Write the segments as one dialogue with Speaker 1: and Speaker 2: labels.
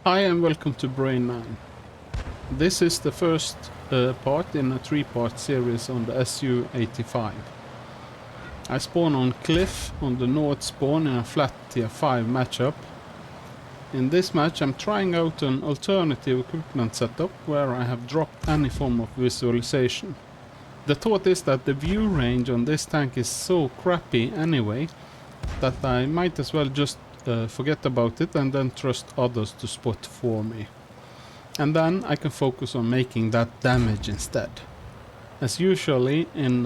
Speaker 1: Hi and welcome to Brain 9. This is the first part in a 3-part series on the SU-85. I spawn on Cliff on the north spawn in a flat tier 5 matchup. In this match I'm trying out an alternative equipment setup where I have dropped any form of visualization. The thought is that the view range on this tank is so crappy anyway that I might as well just forget about it and then trust others to spot for me. And then I can focus on making that damage instead. As usually in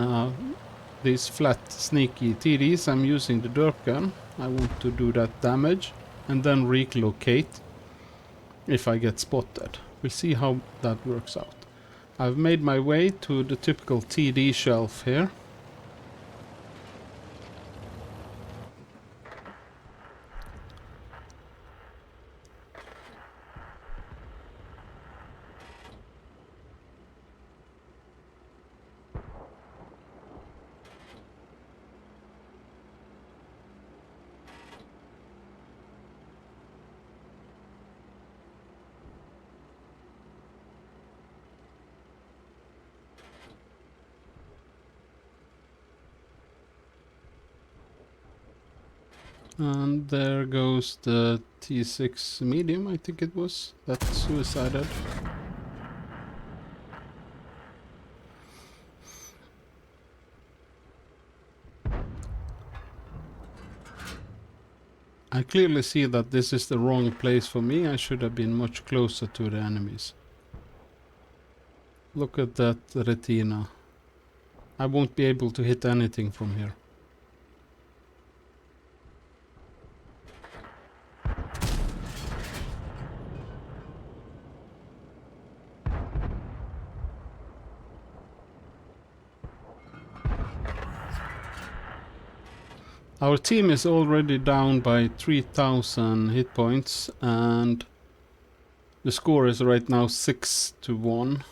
Speaker 1: these flat sneaky TDs I'm using the derp gun. I want to do that damage and then relocate if I get spotted. We'll see how that works out. I've made my way to the typical TD shelf here. And there goes the T6 medium, I think it was, that suicided. I clearly see that this is the wrong place for me. I should have been much closer to the enemies. Look at that retina. I won't be able to hit anything from here. Our team is already down by 3000 hit points and the score is right now 6-1.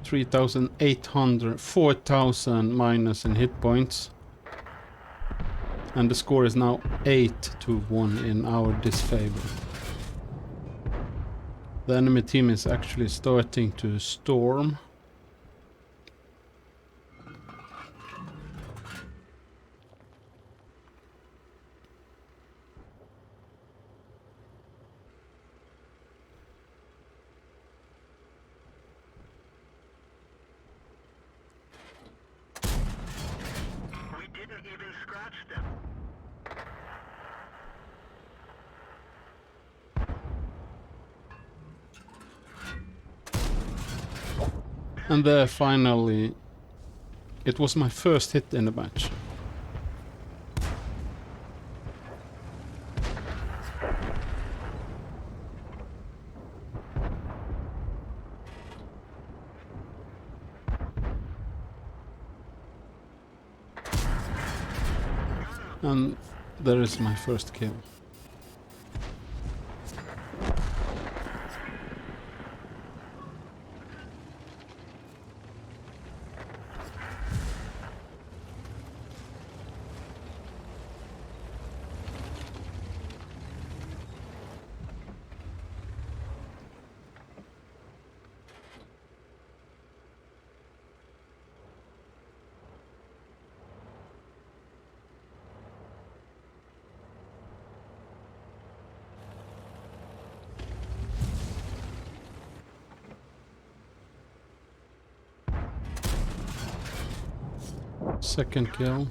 Speaker 1: $3,800, 4,000 minus in hit points. And the score is now 8-1 in our disfavor. The enemy team is actually starting to storm.
Speaker 2: We didn't even scratch them.
Speaker 1: And there finally, it was my first hit in the match. And there is my first kill. Second kill.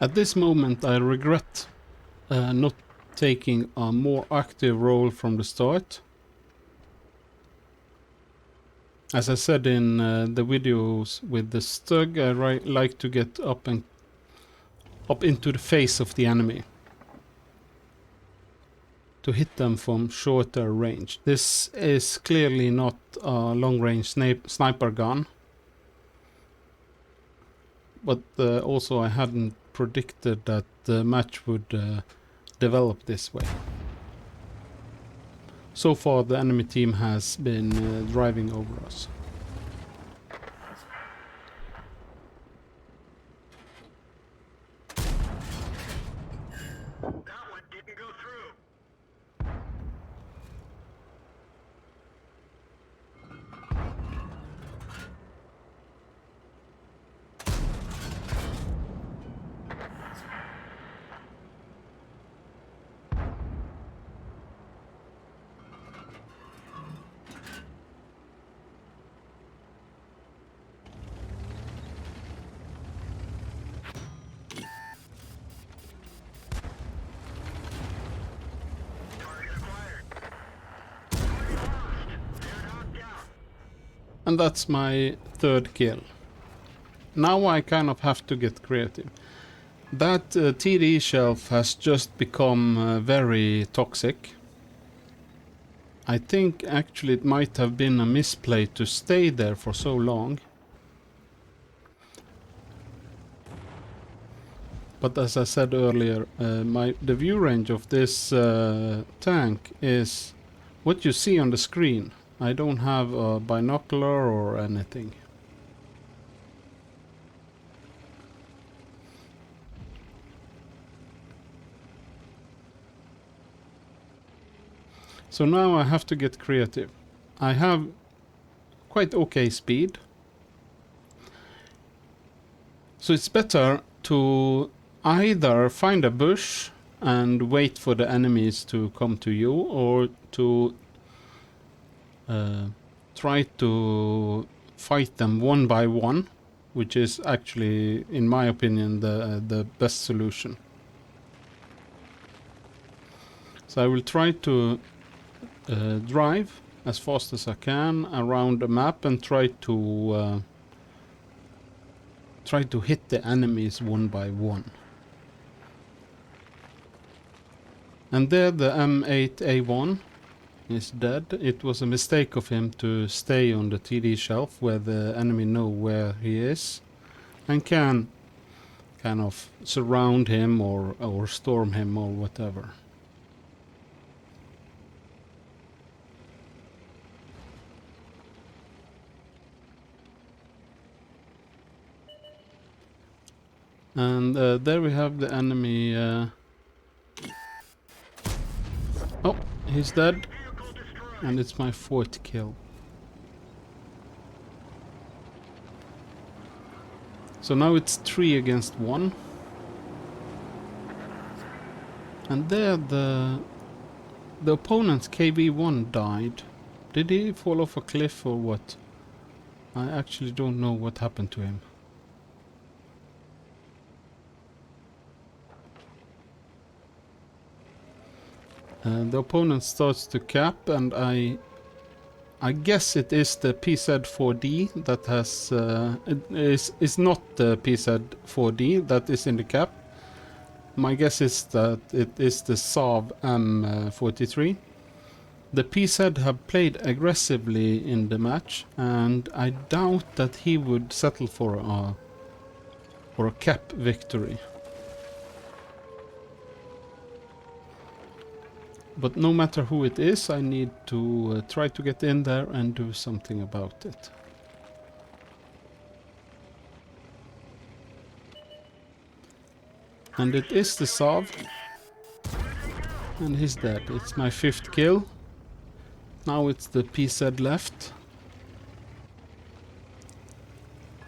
Speaker 1: At this moment I regret not taking a more active role from the start. As I said in the videos with the Stug, I like to get up into the face of the enemy to hit them from shorter range. This is clearly not a long-range sniper gun, but also I hadn't predicted that the match would develop this way. So far the enemy team has been driving over us.
Speaker 2: That one didn't go through. Target acquired. Target lost. They're knocked down.
Speaker 1: And that's my third kill. Now I kind of have to get creative. That TD shelf has just become very toxic. I think actually it might have been a misplay to stay there for so long. But as I said earlier, the view range of this tank is what you see on the screen. I don't have a binocular or anything. So now I have to get creative. I have quite okay speed. So it's better to either find a bush and wait for the enemies to come to you, or to try to fight them one by one, which is actually, in my opinion, the best solution. So I will try to drive as fast as I can around the map and try to hit the enemies one by one. And there the M8A1 is dead. It was a mistake of him to stay on the TD shelf where the enemy know where he is and can kind of surround him or storm him or whatever. And there we have the enemy. Oh, he's dead.
Speaker 2: Vehicle destroyed.
Speaker 1: And it's my fourth kill. So now it's 3 against 1. And there the opponent's KV-1 died. Did he fall off a cliff or what? I actually don't know what happened to him. The opponent starts to cap, and I guess it is the PZ4D that has it is not the PZ4D that is in the cap. My guess is that it is the Saab M43. The PZ have played aggressively in the match, and I doubt that he would settle for a cap victory. But no matter who it is, I need to try to get in there and do something about it. And it is the Sav. And he's dead. It's my 5th kill. Now it's the PZ left.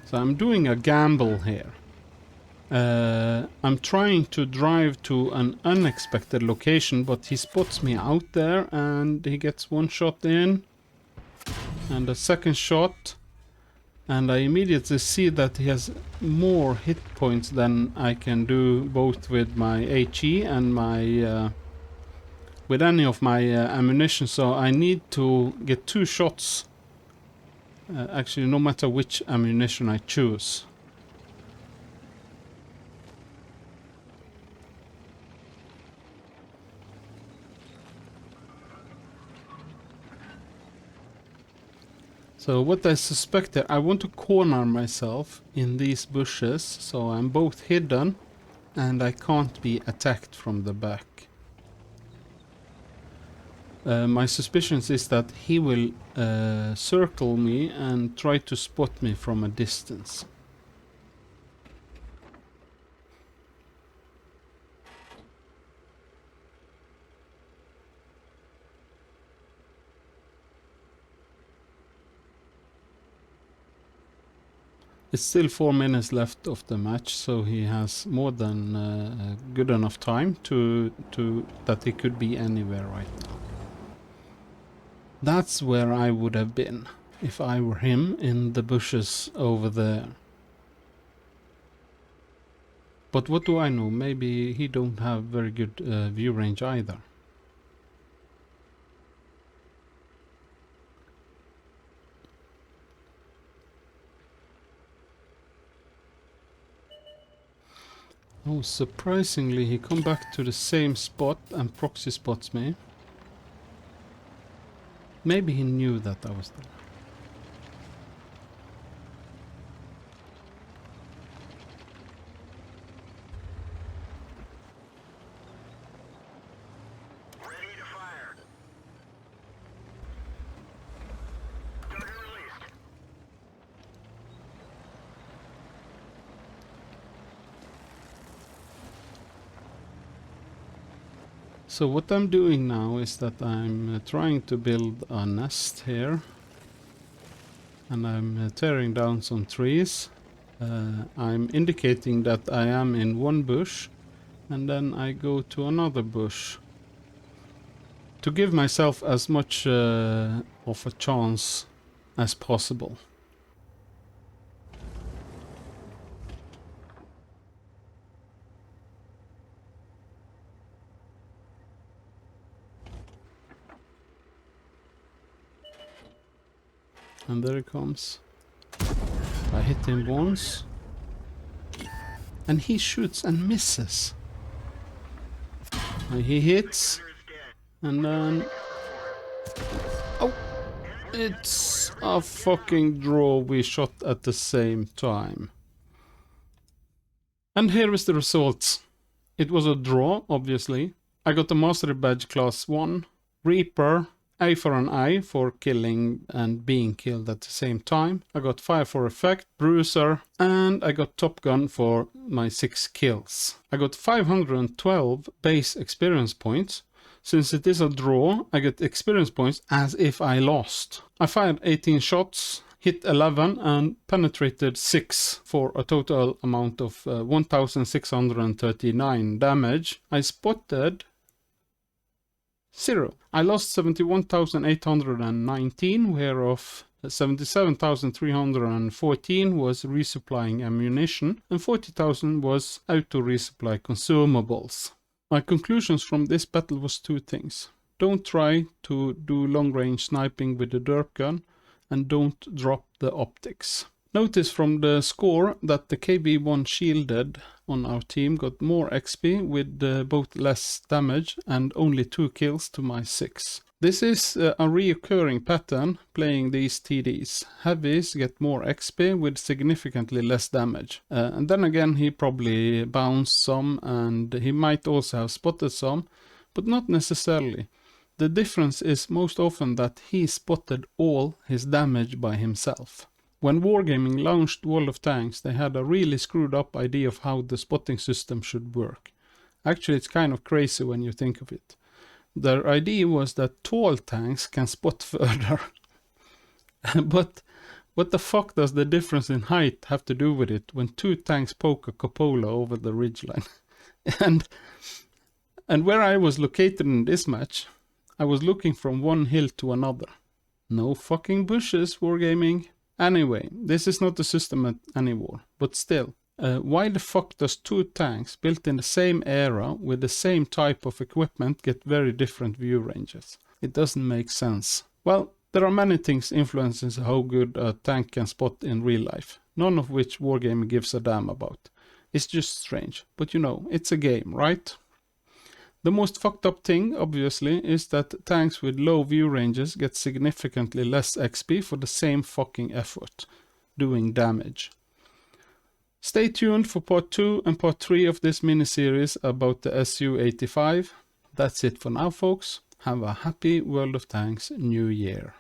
Speaker 1: So I'm doing a gamble here. I'm trying to drive to an unexpected location, but he spots me out there and he gets one shot in and a second shot, And I immediately see that he has more hit points than I can do both with my HE and my with any of my ammunition, so I need to get 2 shots. Actually, no matter which ammunition I choose. So what I suspected, I want to corner myself in these bushes, so I'm both hidden and I can't be attacked from the back. My suspicions is that he will circle me and try to spot me from a distance. It's still 4 minutes left of the match, so he has more than good enough time to that he could be anywhere right now. That's where I would have been if I were him, in the bushes over there. But what do I know? Maybe he don't have very good view range either. Oh, surprisingly, he come back to the same spot and proxy spots me. Maybe he knew that I was there.
Speaker 2: Ready to fire. Target released.
Speaker 1: So what I'm doing now is that I'm trying to build a nest here. And I'm tearing down some trees. I'm indicating that I am in one bush. And then I go to another bush. To give myself as much of a chance as possible. And there it comes. I hit him once. And he shoots and misses. And he hits.
Speaker 2: Hunter is dead.
Speaker 1: And then... Oh! It's a fucking draw. We shot at the same time. And here is the results. It was a draw, obviously. I got the Mastery Badge Class 1. Reaper. A for an eye for killing and being killed at the same time. I got 5 for effect, Bruiser, and I got Top Gun for my 6 kills. I got 512 base experience points. Since it is a draw, I get experience points as if I lost. I fired 18 shots, hit 11 and penetrated 6 for a total amount of 1639 damage. I spotted 0. I lost 71,819, whereof 77,314 was resupplying ammunition and 40,000 was auto-resupply consumables. My conclusions from this battle was 2 things. Don't try to do long-range sniping with the derp gun and don't drop the optics. Notice from the score that the KB1 shielded on our team got more XP with both less damage and only 2 kills to my 6. This is a reoccurring pattern playing these TDs. Heavies get more XP with significantly less damage. And then again he probably bounced some and he might also have spotted some, but not necessarily. The difference is most often that he spotted all his damage by himself. When Wargaming launched World of Tanks, they had a really screwed up idea of how the spotting system should work. Actually, it's kind of crazy when you think of it. Their idea was that tall tanks can spot further. But what the fuck does the difference in height have to do with it when 2 tanks poke a cupola over the ridgeline? and where I was located in this match, I was looking from one hill to another. No fucking bushes, Wargaming. Anyway, this is not the system anymore, but still. Why the fuck does two tanks built in the same era with the same type of equipment get very different view ranges? It doesn't make sense. Well, there are many things influencing how good a tank can spot in real life, none of which Wargaming gives a damn about. It's just strange, but you know, it's a game, right? The most fucked up thing, obviously, is that tanks with low view ranges get significantly less XP for the same fucking effort, doing damage. Stay tuned for part 2 and part 3 of this mini-series about the SU-85. That's it for now, folks. Have a happy World of Tanks New Year.